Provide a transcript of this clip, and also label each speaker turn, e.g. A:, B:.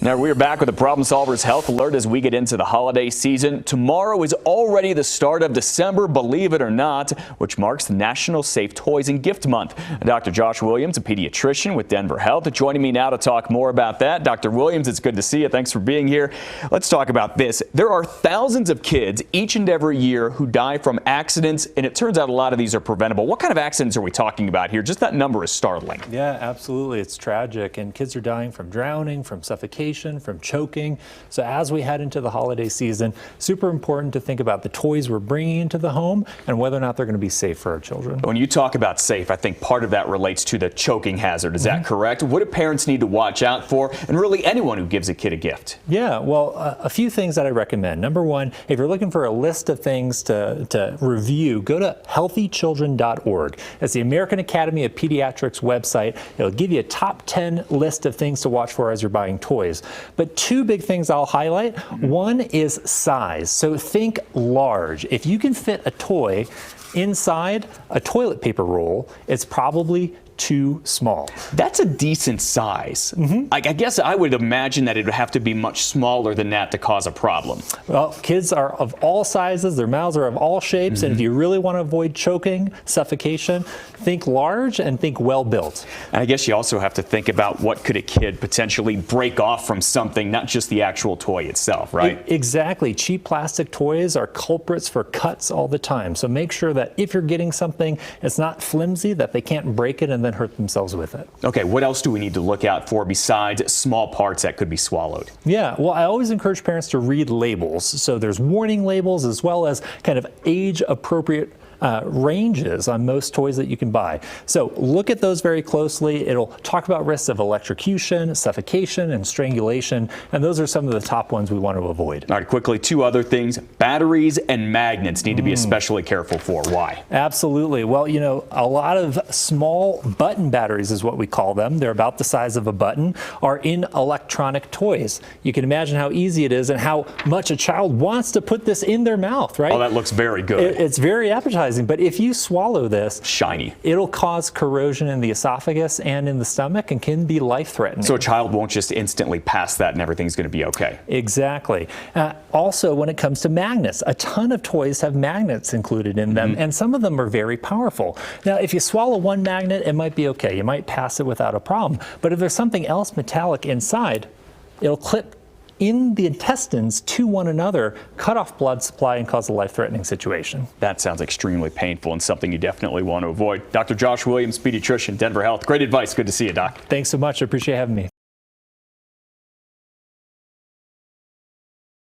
A: Now we are back with the Problem Solvers Health Alert as we get into the holiday season. Tomorrow is already the start of December, believe it or not, which marks the National Safe Toys and Gift Month. Dr. Josh Williams, a pediatrician with Denver Health, joining me now to talk more about that. Dr. Williams, it's good to see you. Thanks for being here. Let's talk about this. There are thousands of kids each and every year who die from accidents, and it turns out a lot of these are preventable. What kind of accidents are we talking about here? Just that number is startling.
B: Yeah, absolutely. It's tragic, and kids are dying from drowning, from suffocation, from choking. So as we head into the holiday season, super important to think about the toys we're bringing into the home and whether or not they're going to be safe for our children.
A: When you talk about safe, I think part of that relates to the choking hazard. Is that correct? What do parents need to watch out for, and really anyone who gives a kid a gift?
B: Yeah, well, a few things that I recommend. Number one, if you're looking for a list of things to review, go to healthychildren.org. It's the American Academy of Pediatrics website. It'll give you a top 10 list of things to watch for as you're buying toys. But two big things I'll highlight. One is size. So think large. If you can fit a toy inside a toilet paper roll, it's probably too small.
A: That's a decent size. I guess I would imagine that it would have to be much smaller than that to cause a problem.
B: Well, kids are of all sizes, their mouths are of all shapes, and if you really want to avoid choking, suffocation, think large and think well built.
A: And I guess you also have to think about what could a kid potentially break off from something, not just the actual toy itself, right?
B: Exactly. Cheap plastic toys are culprits for cuts all the time. So make sure that if you're getting something, it's not flimsy, that they can't break it and then hurt themselves with it.
A: Okay, what else do we need to look out for besides small parts that could be swallowed?
B: Yeah, well, I always encourage parents to read labels. So there's warning labels as well as kind of age-appropriate ranges on most toys that you can buy. So look at those very closely. It'll talk about risks of electrocution, suffocation, and strangulation, and those are some of the top ones we want to avoid.
A: All right, quickly, two other things. Batteries and magnets need to be especially careful for. Why?
B: Absolutely. Well, you know, a lot of small button batteries is what we call them. They're about the size of a button, are in electronic toys. You can imagine how easy it is and how much a child wants to put this in their mouth, right?
A: Oh, that looks very good.
B: It's very appetizing. But if you swallow this,
A: shiny,
B: it'll cause corrosion in the esophagus and in the stomach and can be life-threatening.
A: So a child won't just instantly pass that and everything's going to be okay.
B: Exactly. Also, when it comes to magnets, a ton of toys have magnets included in them, and some of them are very powerful. Now, if you swallow one magnet, it might be okay. You might pass it without a problem. But if there's something else metallic inside, it'll clip in the intestines to one another, cut off blood supply, and cause a life-threatening situation.
A: That sounds extremely painful and something you definitely want to avoid. Dr. Josh Williams, pediatrician, Denver Health. Great advice. Good to see you, Doc.
B: Thanks so much. I appreciate having me.